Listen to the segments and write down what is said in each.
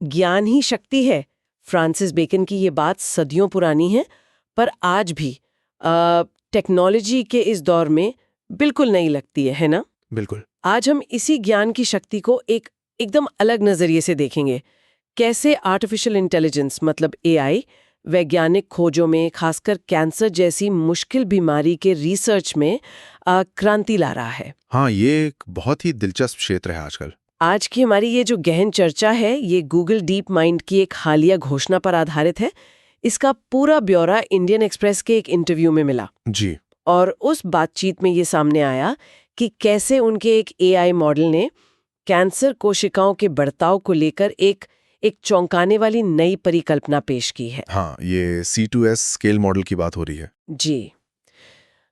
ज्ञान ही शक्ति है। फ्रांसिस बेकन की ये बात सदियों पुरानी है, पर आज भी टेक्नोलॉजी के इस दौर में बिल्कुल नहीं लगती है ना? बिल्कुल। आज हम इसी ज्ञान की शक्ति को एकदम अलग नजरिए से देखेंगे। कैसे आर्टिफिशियल इंटेलिजेंस मतलब एआई वैज्ञानिक खोजों में, खासकर कैंसर जैसी मुश्किल बीमारी के रिसर्च में क्रांति ला रहा है। हाँ, ये एक बहुत ही दिलचस्प क्षेत्र है आजकल। आज की हमारी ये जो गहन चर्चा है, ये गूगल डीप माइंड की एक हालिया घोषणा पर आधारित है। इसका पूरा ब्यौरा इंडियन एक्सप्रेस के एक इंटरव्यू में मिला जी। और उस बातचीत में ये सामने आया कि कैसे उनके एक एआई मॉडल ने कैंसर कोशिकाओं के बढ़ताव को लेकर एक चौंकाने वाली नई परिकल्पना पेश की है। हाँ, ये C2S स्केल मॉडल की बात हो रही है। जी,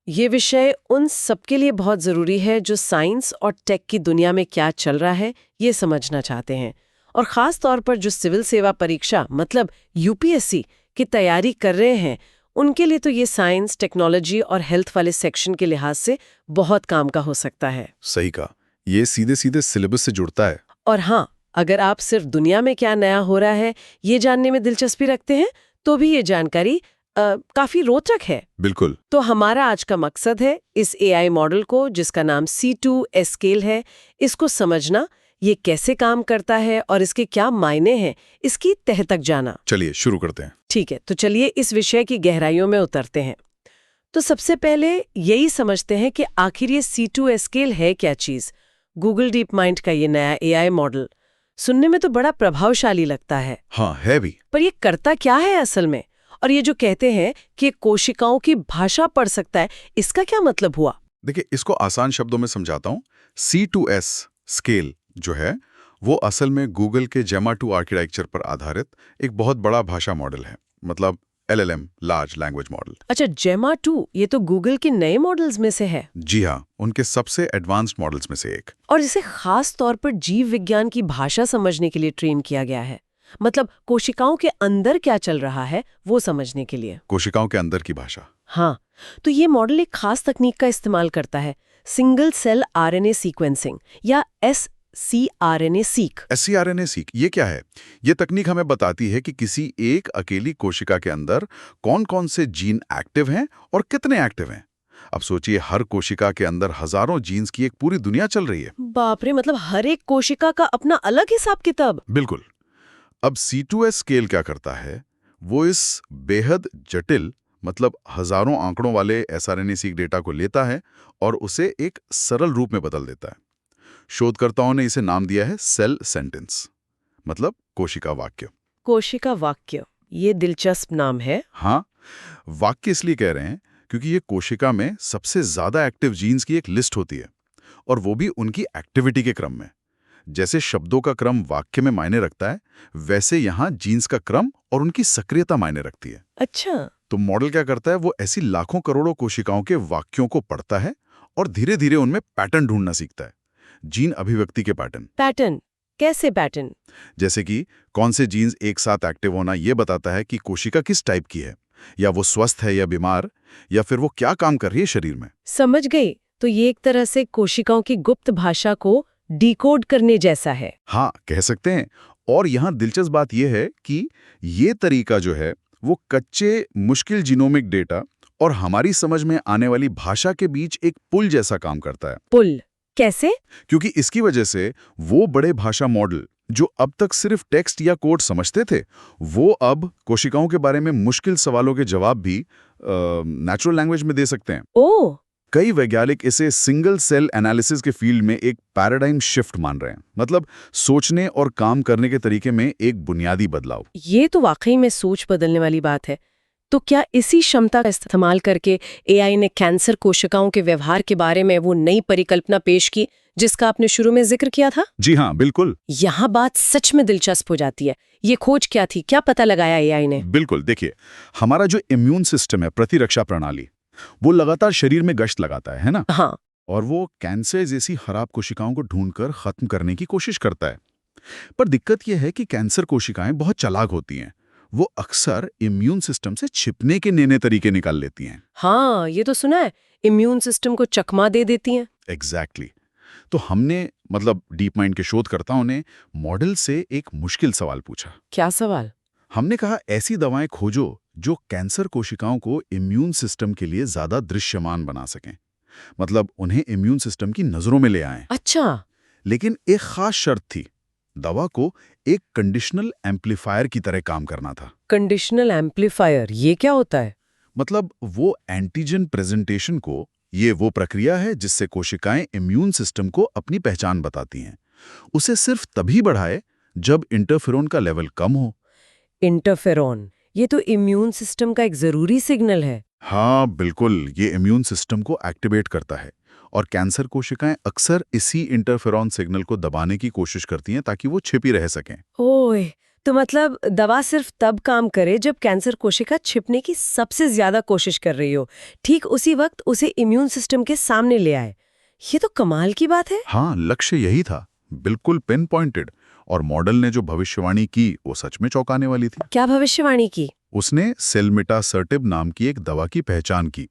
ये विषय उन सबके लिए बहुत ज़रूरी है जो साइंस और टेक की दुनिया में क्या चल रहा है ये समझना चाहते हैं, और ख़ास तौर पर जो सिविल सेवा परीक्षा मतलब यूपीएससी की तैयारी कर रहे हैं, उनके लिए तो ये साइंस, टेक्नोलॉजी और हेल्थ वाले सेक्शन के लिहाज से बहुत काम का हो सकता है। सही कहा, ये सीधे सीधे सिलेबस से जुड़ता है। और हाँ, अगर आप सिर्फ दुनिया में क्या नया हो रहा है ये जानने में दिलचस्पी रखते हैं, तो भी ये जानकारी काफी रोचक है। बिल्कुल। तो हमारा आज का मकसद है इस एआई मॉडल को, जिसका नाम C2S स्केल है, इसको समझना, ये कैसे काम करता है और इसके क्या मायने हैं, इसकी तह तक जाना। चलिए शुरू करते हैं। ठीक है, तो चलिए इस विषय की गहराइयों में उतरते हैं। तो सबसे पहले यही समझते हैं कि आखिर ये C2S स्केल है क्या चीज। गूगल डीप माइंड का ये नया एआई मॉडल सुनने में तो बड़ा प्रभावशाली लगता है। हाँ, है भी। पर ये करता क्या है असल में? और ये जो कहते हैं कि कोशिकाओं की भाषा पढ़ सकता है, इसका क्या मतलब हुआ? देखिए, इसको आसान शब्दों में समझाता हूँ। C2S स्केल जो है वो असल में गूगल के जेमा 2 आर्किटेक्चर पर आधारित एक बहुत बड़ा भाषा मॉडल है, मतलब LLM, लार्ज लैंग्वेज मॉडल। अच्छा, जेमा 2 ये तो गूगल के नए मॉडल्स में से है। जी हाँ, उनके सबसे एडवांस्ड मॉडल्स में से एक। और इसे खास तौर पर जीव विज्ञान की भाषा समझने के लिए ट्रेन किया गया है, मतलब कोशिकाओं के अंदर क्या चल रहा है वो समझने के लिए। कोशिकाओं के अंदर की भाषा। हाँ, तो ये मॉडल एक खास तकनीक का इस्तेमाल करता है, सिंगल सेल आरएनए सीक्वेंसिंग या ScRNA सीक। ScRNA सीक, ये क्या है? ये तकनीक हमें बताती है कि किसी एक अकेली कोशिका के अंदर कौन-कौन से जीन एक्टिव हैं और कितने एक्टिव हैं। अब सोचिए, हर कोशिका के अंदर हजारों जीन्स की एक पूरी दुनिया चल रही है। बाप रे, मतलब हर एक कोशिका का अपना अलग हिसाब किताब। बिल्कुल। अब C2S स्केल क्या करता है, वो इस बेहद जटिल, मतलब हजारों आंकड़ों वाले SRNA सीक डेटा को लेता है और उसे एक सरल रूप में बदल देता है। शोधकर्ताओं ने इसे नाम दिया है सेल सेंटेंस, मतलब कोशिका वाक्य। कोशिका वाक्य, ये दिलचस्प नाम है। हाँ, वाक्य इसलिए कह रहे हैं क्योंकि ये कोशिका में सबसे ज्यादा एक्टिव जीन्स की एक लिस्ट होती है, और वो भी उनकी एक्टिविटी के क्रम में। जैसे शब्दों का क्रम वाक्य में मायने रखता है, वैसे यहाँ जीन्स का क्रम और उनकी सक्रियता मायने रखती है। अच्छा, तो मॉडल क्या करता है, वो ऐसी लाखों करोड़ों कोशिकाओं के वाक्यों को पढ़ता है और धीरे धीरे उनमें पैटर्न ढूंढना सीखता है। जीन अभिव्यक्ति के पैटर्न। पैटर्न? कैसे पैटर्न? जैसे कि कौन से जीन्स एक साथ एक्टिव होना ये बताता है कि कोशिका किस टाइप की है, या वो स्वस्थ है या बीमार, या फिर वो क्या काम कर रही है शरीर में। समझ गई। तो ये एक तरह से कोशिकाओं की गुप्त भाषा को डिकोड करने जैसा है। हाँ, कह सकते हैं। और यहाँ दिलचस्प बात यह है कि ये तरीका जो है वो कच्चे मुश्किल जीनोमिक डेटा और हमारी समझ में आने वाली भाषा के बीच एक पुल जैसा काम करता है। पुल कैसे? क्योंकि इसकी वजह से वो बड़े भाषा मॉडल जो अब तक सिर्फ टेक्स्ट या कोड समझते थे, वो अब कोशिकाओं के बारे में मुश्किल सवालों के जवाब भी नेचुरल लैंग्वेज में दे सकते हैं। ओह, कई वैज्ञानिक इसे सिंगल सेल एनालिसिस के फील्ड में एक पैराडाइम शिफ्ट मान रहे हैं, मतलब सोचने और काम करने के तरीके में एक बुनियादी बदलाव। ये तो वाकई में सोच बदलने वाली बात है। तो क्या इसी क्षमता का इस्तेमाल करके एआई ने कैंसर कोशिकाओं के व्यवहार के बारे में वो नई परिकल्पना पेश की जिसका आपने शुरू में जिक्र किया था? जी हाँ, बिल्कुल। यहाँ बात सच में दिलचस्प हो जाती है। ये खोज क्या थी, क्या पता लगाया एआई ने? बिल्कुल, देखिए, हमारा जो इम्यून सिस्टम है, प्रतिरक्षा प्रणाली, वो लगातार शरीर में गश्त लगाता है ना? हाँ। और वो कैंसर जैसी खराब कोशिकाओं को ढूंढकर खत्म करने की कोशिश करता है। पर दिक्कत यह है कि कैंसर कोशिकाएं बहुत चालाक होती हैं। वो अक्सर इम्यून सिस्टम से छिपने के नए तरीके निकाल लेती हैं। हाँ, ये तो सुना है, इम्यून सिस्टम को चकमा दे देती हैं। एग्जैक्टली। तो हमने मतलब डीप माइंड के शोधकर्ताओं ने मॉडल से एक मुश्किल सवाल पूछा। क्या सवाल? हमने कहा ऐसी दवाएं खोजो जो कैंसर कोशिकाओं को इम्यून सिस्टम के लिए ज्यादा दृश्यमान बना सकें, मतलब उन्हें इम्यून सिस्टम की नजरों में ले आएं। अच्छा। लेकिन एक खास शर्त थी, दवा को एक कंडीशनल एम्पलीफायर की तरह काम करना था। कंडीशनल एम्पलीफायर, ये क्या होता है? मतलब वो एंटीजन प्रेजेंटेशन को, ये वो प्रक्रिया है जिससे कोशिकाएं इम्यून सिस्टम को अपनी पहचान बताती हैं, उसे सिर्फ तभी बढ़ाए जब इंटरफेरोन का लेवल कम हो। इंटरफेरॉन, ये तो इम्यून सिस्टम का एक जरूरी सिग्नल है। हाँ बिल्कुल, ये इम्यून सिस्टम को एक्टिवेट करता है और कैंसर कोशिकाएं अक्सर इसी इंटरफेरॉन सिग्नल को दबाने की कोशिश करती हैं ताकि वो छिपी रह सकें। ओए, तो मतलब दवा सिर्फ तब काम करे जब कैंसर कोशिका छिपने की सबसे ज्यादा कोशिश कर रही हो, ठीक उसी वक्त उसे इम्यून सिस्टम के सामने ले आए। ये तो कमाल की बात है। हाँ, लक्ष्य यही था, बिल्कुल पिन पॉइंटेड। और मॉडल ने जो भविष्यवाणी की वो सच में चौंकाने वाली थी। क्या भविष्यवाणी की? उसने सेलमिटासर्टिब नाम की एक दवा की पहचान की।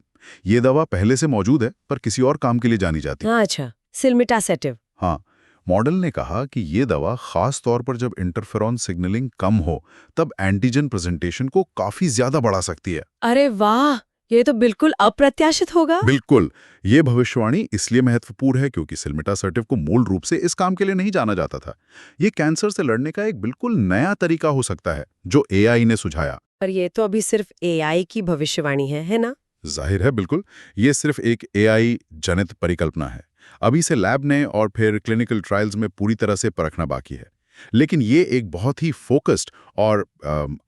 ये दवा पहले से मौजूद है पर किसी और काम के लिए जानी जाती है। हाँ, अच्छा, सिलमिटासेटिव। हाँ, मॉडल ने कहा कि ये दवा खास तौर पर जब इंटरफेरॉन सिग्नलिंग कम हो तब एंटीजन प्रेजेंटेशन को काफी ज्यादा बढ़ा सकती है। अरे वाह, ये तो बिल्कुल अप्रत्याशित होगा। बिल्कुल, ये भविष्यवाणी इसलिए महत्वपूर्ण है क्योंकि सिलमिटासर्टिव को मूल रूप से इस काम के लिए नहीं जाना जाता था। ये कैंसर से लड़ने का एक बिल्कुल नया तरीका हो सकता है जो एआई ने सुझाया। पर ये तो अभी सिर्फ एआई की भविष्यवाणी है ना? जाहिर है, बिल्कुल, ये सिर्फ एक एआई जनित परिकल्पना है। अभी से लैब ने और फिर क्लिनिकल ट्रायल्स में पूरी तरह से परखना बाकी है। लेकिन ये एक बहुत ही फोकस्ड और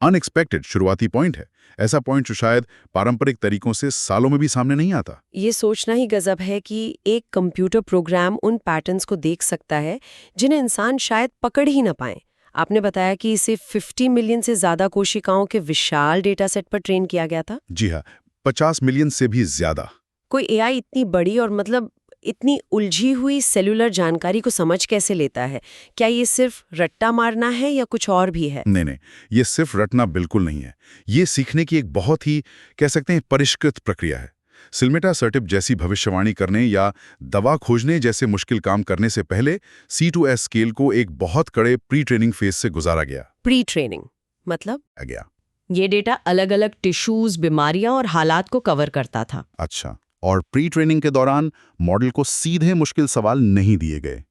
अनएक्सपेक्टेड शुरुआती पॉइंट है। ऐसा पॉइंट जो शायद पारंपरिक तरीकों से सालों में भी सामने नहीं आता। ये सोचना ही गजब है कि एक कंप्यूटर प्रोग्राम उन पैटर्न्स को देख सकता है जिन्हें इंसान शायद पकड़ ही ना पाए। आपने बताया कि इसे 50 मिलियन से ज्यादा कोशिकाओं के विशाल डेटा सेट पर ट्रेन किया गया था। जी हाँ, 50 मिलियन से भी ज्यादा। कोई एआई इतनी बड़ी और मतलब इतनी उलझी हुई सेलुलर जानकारी को समझ कैसे लेता है? क्या ये सिर्फ रट्टा मारना है या कुछ और भी है? नहीं, ये सिर्फ रटना बिल्कुल नहीं है। ये सीखने की एक बहुत ही, कह सकते हैं, परिष्कृत प्रक्रिया है। सिलमिटासर्टिब जैसी भविष्यवाणी करने या दवा खोजने जैसे मुश्किल काम करने से पहले C2S स्केल को एक बहुत कड़े प्री ट्रेनिंग फेज से गुजारा गया। प्री ट्रेनिंग मतलब? गया। ये डेटा अलग-अलग टिश्यूज, बीमारियां और हालात को कवर करता था। अच्छा, और प्री ट्रेनिंग के दौरान मॉडल को सीधे मुश्किल सवाल नहीं दिए गए।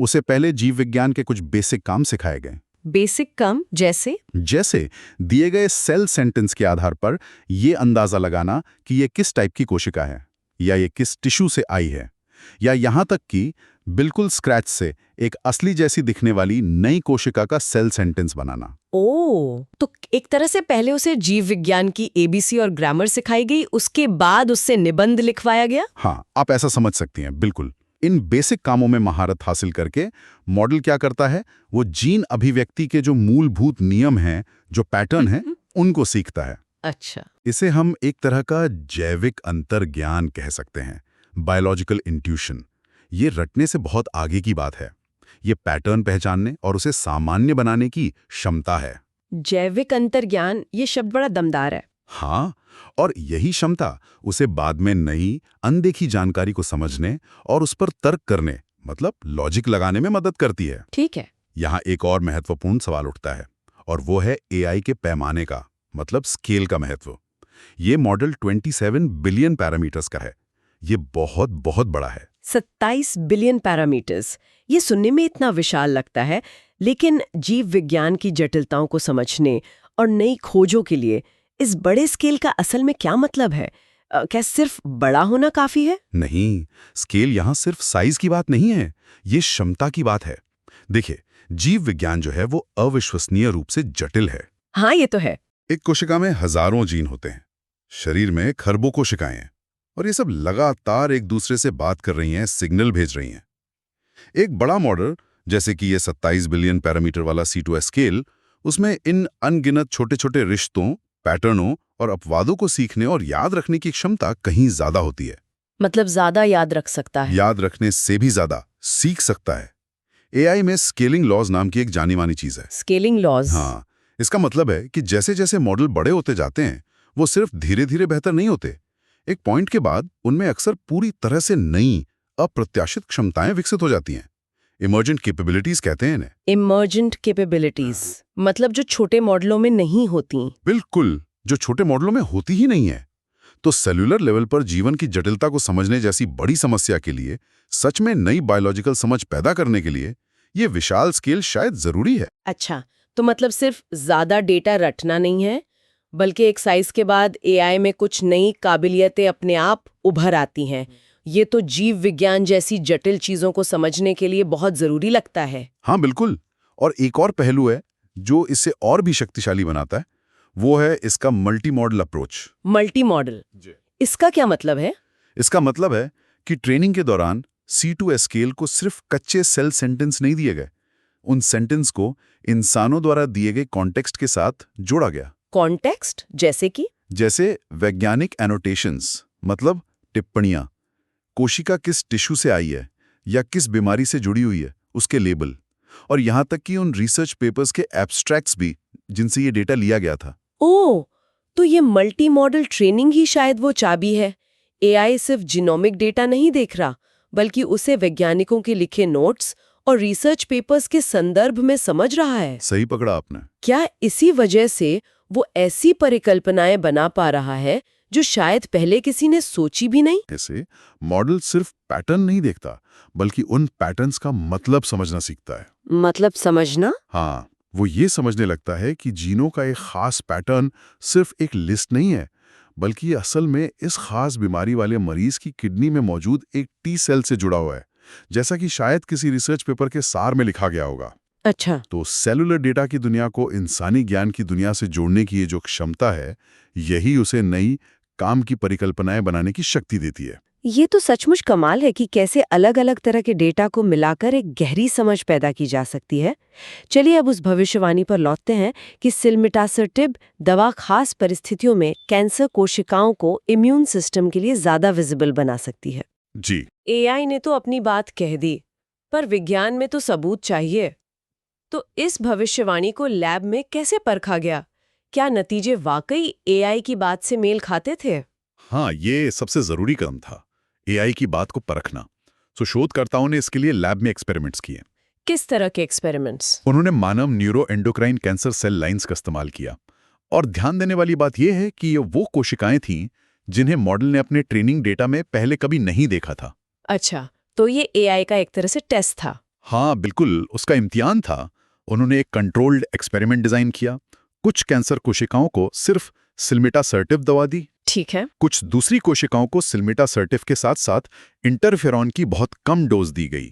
उसे पहले जीव विज्ञान के कुछ बेसिक काम सिखाए गए। बेसिक काम जैसे? जैसे दिए गए सेल सेंटेंस के आधार पर यह अंदाजा लगाना कि ये किस टाइप की कोशिका है, या ये किस टिश्यू से आई है, या यहां तक कि बिल्कुल स्क्रैच से एक असली जैसी दिखने वाली नई कोशिका का सेल सेंटेंस बनाना। ओह, तो एक तरह से पहले उसे जीव विज्ञान की एबीसी और ग्रामर सिखाई गई, उसके बाद उससे निबंध लिखवाया गया। हाँ, आप ऐसा समझ सकती हैं, बिल्कुल। इन बेसिक कामों में महारत हासिल करके मॉडल क्या करता है, वो जीन अभिव्यक्ति के जो मूलभूत नियम हैं, जो पैटर्न हैं, उनको सीखता है। अच्छा। इसे हम एक तरह का जैविक अंतर्ज्ञान कह सकते हैं, बायोलॉजिकल इंट्यूशन। ये रटने से बहुत आगे की बात है। ये पैटर्न पहचानने और उसे सामान्य बनाने की क्षमता है। जैविक अंतर्ज्ञान, ये शब्द बड़ा दमदार है। हाँ, और यही क्षमता उसे बाद में नई अनदेखी जानकारी को समझने और उस पर तर्क करने, मतलब लॉजिक लगाने में मदद करती है। ठीक है। यहाँ एक और महत्वपूर्ण सवाल उठता है, और वो है एआई के पैमाने का, मतलब स्केल का महत्व। ये मॉडल 27 बिलियन पैरामीटर्स का है। ये बहुत बहुत बड़ा है। 27 बिलियन पैरामीटर्स, ये सुनने में इतना विशाल लगता है, लेकिन जीव विज्ञान की जटिलताओं को समझने और नई खोजों के लिए इस बड़े स्केल का असल में क्या मतलब है? क्या सिर्फ बड़ा होना काफी है? नहीं, स्केल यहाँ सिर्फ साइज की बात नहीं है, ये क्षमता की बात है। देखिए, जीव विज्ञान जो है वो अविश्वसनीय रूप से जटिल है। हाँ, ये तो है। एक कोशिका में हजारों जीन होते हैं, शरीर में खरबों कोशिकाएं हैं, और ये सब लगातार एक दूसरे से बात कर रही हैं, सिग्नल भेज रही हैं। एक बड़ा मॉडल जैसे कि ये 27 बिलियन पैरामीटर वाला C2S स्केल, उसमें इन अनगिनत छोटे छोटे रिश्तों, पैटर्नों और अपवादों को सीखने और याद रखने की क्षमता कहीं ज्यादा होती है। मतलब ज्यादा याद रख सकता है? याद रखने से भी ज्यादा सीख सकता है। एआई में स्केलिंग लॉज नाम की एक जानी मानी चीज है। Scaling laws? हाँ, इसका मतलब है कि जैसे जैसे मॉडल बड़े होते जाते हैं, वो सिर्फ धीरे धीरे बेहतर नहीं होते। एक पॉइंट के बाद उनमें अक्सर पूरी तरह से नई, अप्रत्याशित क्षमताएं विकसित हो जाती हैं। इमर्जेंट कैपेबिलिटीज कहते हैं इन्हें। इमर्जेंट कैपेबिलिटीज मतलब जो छोटे मॉडलों में नहीं होती। बिल्कुल, जो छोटे मॉडलों में होती ही नहीं है। तो सेल्यूलर लेवल पर जीवन की जटिलता को समझने जैसी बड़ी समस्या के लिए, सच में नई बायोलॉजिकल समझ पैदा करने के लिए ये विशाल स्केल शायद जरूरी है। अच्छा, तो मतलब सिर्फ ज्यादा डेटा रटना नहीं है, बल्कि एक साइज के बाद एआई में कुछ नई काबिलियतें अपने आप उभर आती हैं। ये तो जीव विज्ञान जैसी जटिल चीजों को समझने के लिए बहुत जरूरी लगता है। हाँ बिल्कुल। और एक और पहलू है जो इसे और भी शक्तिशाली बनाता है, वो है इसका multi modal approach. Multi modal, इसका क्या मतलब है? इसका मतलब है कि ट्रेनिंग के दौरान C2S स्केल को सिर्फ कच्चे सेल सेंटेंस नहीं दिए गए, उन सेंटेंस को इंसानों द्वारा दिए गए कॉन्टेक्स्ट के साथ जोड़ा गया। कॉन्टेक्स्ट जैसे कि? जैसे वैज्ञानिक एनोटेशंस, मतलब टिप्पणियां, कोशिका किस टिश्यू से आई है या किस बीमारी से जुड़ी हुई है उसके लेबल, और यहां तक कि उन रिसर्च पेपर्स के एब्स्ट्रैक्ट्स भी जिनसे ये डेटा लिया गया था। ओह, तो ये मल्टी मॉडल ट्रेनिंग ही शायद वो चाबी है। एआई सिर्फ जीनोमिक डेटा नहीं देख रहा, बल्कि उसे वैज्ञानिकों के लिखे नोट्स और रिसर्च पेपर्स के संदर्भ में समझ रहा है। सही पकड़ा आपने। क्या इसी वजह से वो ऐसी परिकल्पनाएं बना पा रहा है जो शायद पहले किसी ने सोची भी नहीं? ऐसे मॉडल सिर्फ पैटर्न नहीं देखता, बल्कि उन पैटर्न्स का मतलब समझना सीखता है। मतलब समझना? हाँ, वो ये समझने लगता है कि जीनों का एक खास पैटर्न सिर्फ एक लिस्ट नहीं है, बल्कि ये असल में इस खास बीमारी वाले मरीज की किडनी में मौजूद एक टी सेल से जुड़ा हुआ है, जैसा कि शायद किसी रिसर्च पेपर के सार में लिखा गया होगा। अच्छा, तो सेलुलर डेटा की दुनिया को इंसानी ज्ञान की दुनिया से जोड़ने की ये जो क्षमता है, यही उसे नई काम की परिकल्पनाएं बनाने की शक्ति देती है। ये तो सचमुच कमाल है कि कैसे अलग-अलग तरह के डेटा को मिलाकर एक गहरी समझ पैदा की जा सकती है। चलिए अब उस भविष्यवाणी पर लौटते हैं कि सिलमिटासर्टिब दवा खास परिस्थितियों में कैंसर कोशिकाओं को इम्यून सिस्टम के लिए ज्यादा विजिबल बना सकती है। जी, एआई ने तो अपनी बात कह दी, पर विज्ञान में तो सबूत चाहिए। तो इस भविष्यवाणी को लैब में कैसे परखा गया? क्या नतीजे वाकई एआई की बात से मेल खाते थे? हाँ, ये सबसे जरूरी कदम था, एआई की बात को परखना। तो शोधकर्ताओं ने इसके लिए लैब में एक्सपेरिमेंट्स किए। किस तरह के एक्सपेरिमेंट्स? उन्होंने मानव neuro endocrine cancer cell lines का इस्तेमाल किया। और ध्यान देने वाली बात यह है कि ये वो कोशिकाएं थीं जिन्हें मॉडल ने अपने ट्रेनिंग डेटा में पहले कभी नहीं देखा था। अच्छा, तो ये एआई का एक तरह से टेस्ट था। हाँ बिल्कुल, उसका इम्तिहान था। उन्होंने एक कंट्रोल्ड एक्सपेरिमेंट डिजाइन किया। कुछ कैंसर कोशिकाओं को सिर्फ सिलमिटासर्टिब दवा दी, ठीक है। कुछ दूसरी कोशिकाओं को सिलमिटासर्टिब के साथ साथ इंटरफेरॉन की बहुत कम डोज दी गई,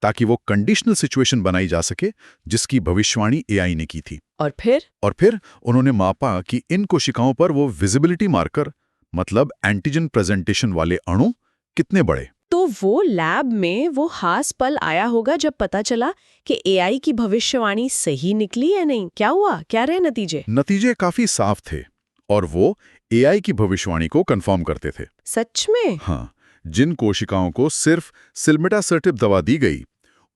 ताकि वो कंडीशनल सिचुएशन बनाई जा सके जिसकी भविष्यवाणी एआई ने की थी। और फिर उन्होंने मापा कि इन कोशिकाओं पर वो विजिबिलिटी मार्कर, मतलब एंटीजन प्रेजेंटेशन वाले अणु कितने बड़े। तो वो लैब में वो खास पल आया होगा जब पता चला कि एआई की भविष्यवाणी सही निकली या नहीं। क्या हुआ? क्या रहे नतीजे? नतीजे काफी साफ थे और वो एआई की भविष्यवाणी को कंफर्म करते थे। सच में? हाँ, जिन कोशिकाओं को सिर्फ सिलमिटासर्टिब दवा दी गई,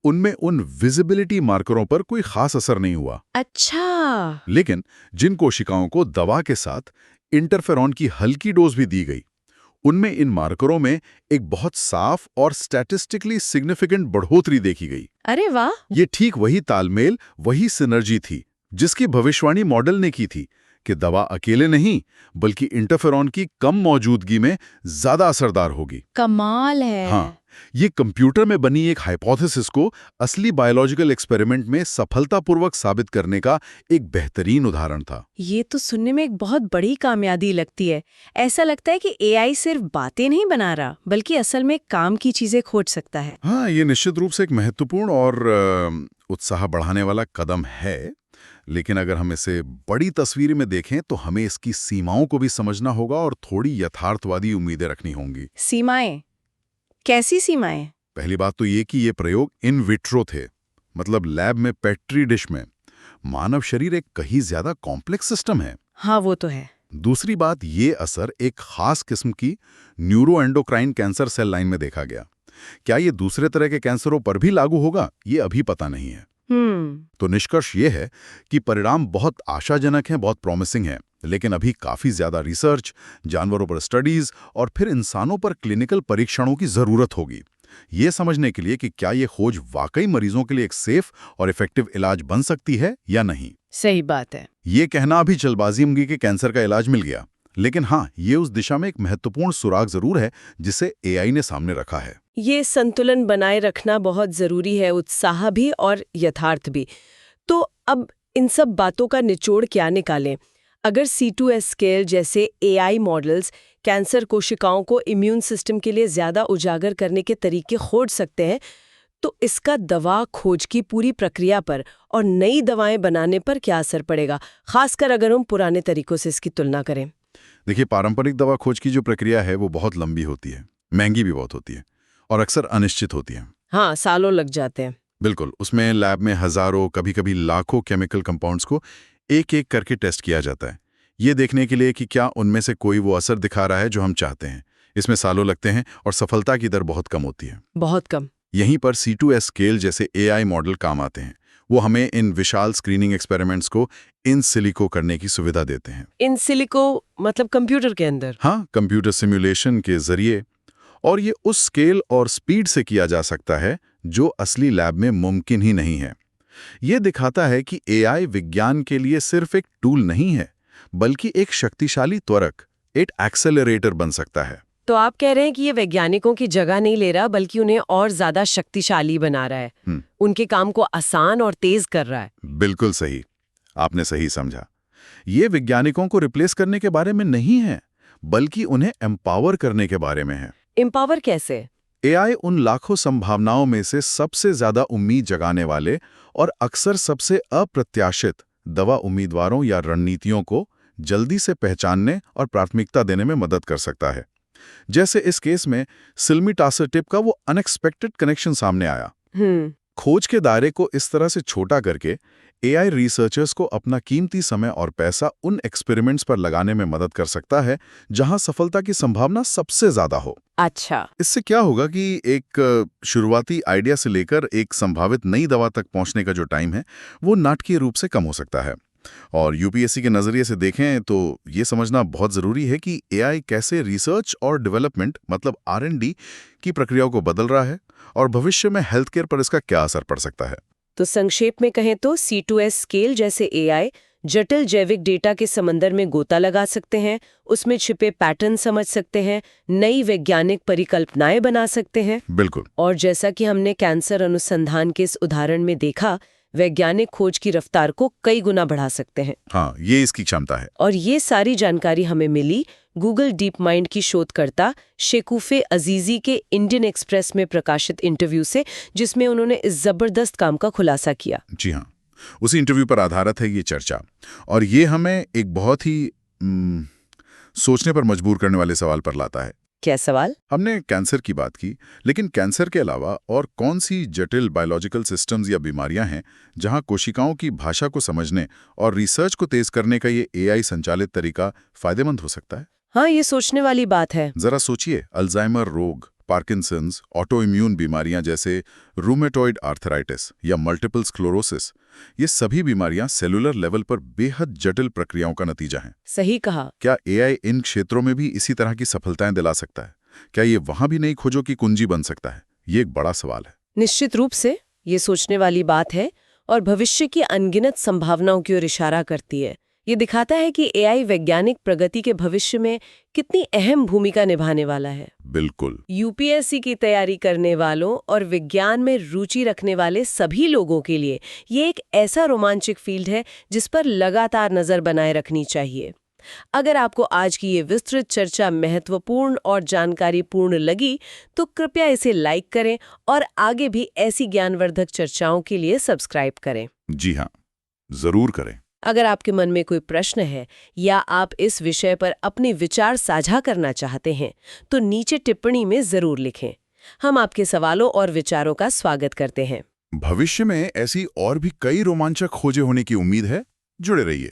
उनमें उन विजिबिलिटी मार्करों पर कोई खास असर नहीं हुआ। अच्छा। लेकिन जिन कोशिकाओं को दवा के साथ इंटरफेरॉन की हल्की डोज भी दी गई, उनमें इन मार्करों में एक बहुत साफ और स्टैटिस्टिकली सिग्निफिकेंट बढ़ोतरी देखी गई। अरे वाह! ये ठीक वही तालमेल, वही सिनर्जी थी जिसकी भविष्यवाणी मॉडल ने की थी कि दवा अकेले नहीं, बल्कि इंटरफेरॉन की कम मौजूदगी में ज्यादा असरदार होगी। कमाल है। हाँ, ये कंप्यूटर में बनी एक हाइपोथेसिस को असली बायोलॉजिकल एक्सपेरिमेंट में सफलतापूर्वक साबित करने का एक बेहतरीन उदाहरण था। ये तो सुनने में एक बहुत बड़ी कामयाबी लगती है। ऐसा लगता है कि एआई सिर्फ बातें नहीं बना रहा, बल्कि असल में काम की चीजें खोज सकता है। हाँ, ये निश्चित रूप से एक महत्वपूर्ण और उत्साह बढ़ाने वाला कदम है। लेकिन अगर हम इसे बड़ी तस्वीर में देखें तो हमें इसकी सीमाओं को भी समझना होगा और थोड़ी यथार्थवादी उम्मीदें रखनी होंगी। सीमाएं? कैसी सीमाएं? पहली बात तो ये कि ये प्रयोग इन विट्रो थे, मतलब लैब में पेट्री डिश में। मानव शरीर एक कहीं ज्यादा कॉम्प्लेक्स सिस्टम है। हाँ, वो तो है। दूसरी बात, ये असर एक खास किस्म की neuro endocrine cancer cell line में देखा गया। क्या ये दूसरे तरह के कैंसरों पर भी लागू होगा, ये अभी पता नहीं है। तो निष्कर्ष ये है कि परिणाम बहुत आशाजनक हैं, बहुत प्रॉमिसिंग हैं, लेकिन अभी काफी ज्यादा रिसर्च, जानवरों पर स्टडीज और फिर इंसानों पर क्लिनिकल परीक्षणों की जरूरत होगी। ये समझने के लिए कि क्या ये खोज वाकई मरीजों के लिए एक सेफ और इफेक्टिव इलाज बन सकती है या नहीं। सही बात है। ये कहना अभी जल्दबाजी होगी कि कैंसर का इलाज मिल गया, लेकिन हाँ, ये उस दिशा में एक महत्वपूर्ण सुराग जरूर है जिसे एआई ने सामने रखा है। ये संतुलन बनाए रखना बहुत जरूरी है, उत्साह भी और यथार्थ भी। तो अब इन सब बातों का निचोड़ क्या निकालें? अगर C2S स्केल जैसे AI मॉडल्स कैंसर कोशिकाओं को इम्यून सिस्टम के लिए ज्यादा उजागर करने के तरीके खोज सकते हैं, तो इसका दवा खोज की पूरी प्रक्रिया पर और नई दवाएं बनाने पर क्या असर पड़ेगा, खासकर अगर हम पुराने तरीकों से इसकी तुलना करें? देखिए, पारंपरिक दवा खोज की जो प्रक्रिया है वो बहुत लंबी होती है, महंगी भी बहुत होती है और अक्सर अनिश्चित होती है। हाँ, सालों लग जाते हैं। बिल्कुल, उसमें लैब में हजारों, कभी कभी लाखों केमिकल कंपाउंड्स को एक एक करके टेस्ट किया जाता है, ये देखने के लिए कि क्या उनमें से कोई वो असर दिखा रहा है जो हम चाहते हैं। इसमें सालों लगते हैं और सफलता की दर बहुत कम होती है। बहुत कम। यहीं पर C2S स्केल जैसे AI मॉडल काम आते हैं। वो हमें इन विशाल स्क्रीनिंग एक्सपेरिमेंट्स को इन सिलिको करने की सुविधा देते हैं। इन सिलिको मतलब कंप्यूटर के अंदर? हाँ, कंप्यूटर सिमुलेशन के जरिए। और ये उस स्केल और स्पीड से किया जा सकता है जो असली लैब में मुमकिन ही नहीं है। ये दिखाता है कि AI विज्ञान के लिए सिर्फ एक टूल नहीं है, बल्कि एक शक्तिशाली त्वरक, एक एक्सेलरेटर बन सकता है। तो आप कह रहे हैं कि ये वैज्ञानिकों की जगह नहीं ले रहा, बल्कि उन्हें और ज्यादा शक्तिशाली बना रहा है, उनके काम को आसान और तेज कर रहा है। बिल्कुल सही, आपने सही समझा। ये वैज्ञानिकों को रिप्लेस करने के बारे में नहीं है, बल्कि उन्हें एम्पावर करने के बारे में है। एम्पावर कैसे? AI उन लाखों संभावनाओं में से सबसे ज्यादा उम्मीद जगाने वाले और अक्सर सबसे अप्रत्याशित दवा उम्मीदवारों या रणनीतियों को जल्दी से पहचानने और प्राथमिकता देने में मदद कर सकता है। जैसे इस केस में सिल्मिटासेटिब का वो अनएक्सपेक्टेड कनेक्शन सामने आया। खोज के दायरे को इस तरह से छोटा करके AI रिसर्चर्स को अपना कीमती समय और पैसा उन एक्सपेरिमेंट्स पर लगाने में मदद कर सकता है जहां सफलता की संभावना सबसे ज्यादा हो। अच्छा। इससे क्या होगा कि एक शुरुआती आइडिया से लेकर एक संभावित नई दवा तक पहुंचने का जो टाइम है वो नाटकीय रूप से कम हो सकता है। और UPSC के नजरिए से देखें तो ये समझना बहुत जरूरी है कि AI कैसे रिसर्च और डेवलपमेंट मतलब R&D की प्रक्रियाओं को बदल रहा है और भविष्य में हेल्थ केयर पर इसका क्या असर पड़ सकता है। तो संक्षेप में कहें तो C2S स्केल जैसे AI जटिल जैविक डेटा के समंदर में गोता लगा सकते हैं, उसमें छिपे पैटर्न समझ सकते हैं, नई वैज्ञानिक परिकल्पनाएं बना सकते हैं। बिल्कुल। और जैसा कि हमने कैंसर अनुसंधान के इस उदाहरण में देखा, वैज्ञानिक खोज की रफ्तार को कई गुना बढ़ा सकते हैं। हाँ, ये इसकी क्षमता है। और ये सारी जानकारी हमें मिली गूगल डीप माइंड की शोधकर्ता शेकूफे अजीजी के इंडियन एक्सप्रेस में प्रकाशित इंटरव्यू से, जिसमें उन्होंने इस जबरदस्त काम का खुलासा किया। जी हाँ, उसी इंटरव्यू पर आधारित है ये चर्चा। और ये हमें एक बहुत ही सोचने पर मजबूर करने वाले सवाल पर लाता है। क्या सवाल? हमने कैंसर की बात की, लेकिन कैंसर के अलावा और कौन सी जटिल बायोलॉजिकल सिस्टम्स या बीमारियां हैं जहां कोशिकाओं की भाषा को समझने और रिसर्च को तेज करने का ये AI संचालित तरीका फायदेमंद हो सकता है? हाँ, ये सोचने वाली बात है। जरा सोचिए, अल्जाइमर रोग, पार्किंसंस, ऑटो इम्यून बीमारियां जैसे रूमेटॉइड आर्थराइटिस या मल्टीपल स्क्लेरोसिस, ये सभी बीमारियां सेलुलर लेवल पर बेहद जटिल प्रक्रियाओं का नतीजा हैं। सही कहा। क्या AI इन क्षेत्रों में भी इसी तरह की सफलताएं दिला सकता है? क्या ये वहां भी नई खोजों की कुंजी बन सकता है? ये एक बड़ा सवाल है। निश्चित रूप से ये सोचने वाली बात है और भविष्य की अनगिनत संभावनाओं की ओर इशारा करती है। ये दिखाता है कि AI वैज्ञानिक प्रगति के भविष्य में कितनी अहम भूमिका निभाने वाला है। बिल्कुल। UPSC की तैयारी करने वालों और विज्ञान में रुचि रखने वाले सभी लोगों के लिए ये एक ऐसा रोमांचक फील्ड है जिस पर लगातार नजर बनाए रखनी चाहिए। अगर आपको आज की ये विस्तृत चर्चा महत्वपूर्ण और जानकारीपूर्ण लगी तो कृपया इसे लाइक करें और आगे भी ऐसी ज्ञानवर्धक चर्चाओं के लिए सब्सक्राइब करें। जी हाँ, जरूर करें। अगर आपके मन में कोई प्रश्न है या आप इस विषय पर अपने विचार साझा करना चाहते हैं तो नीचे टिप्पणी में जरूर लिखें। हम आपके सवालों और विचारों का स्वागत करते हैं। भविष्य में ऐसी और भी कई रोमांचक खोजें होने की उम्मीद है। जुड़े रहिए।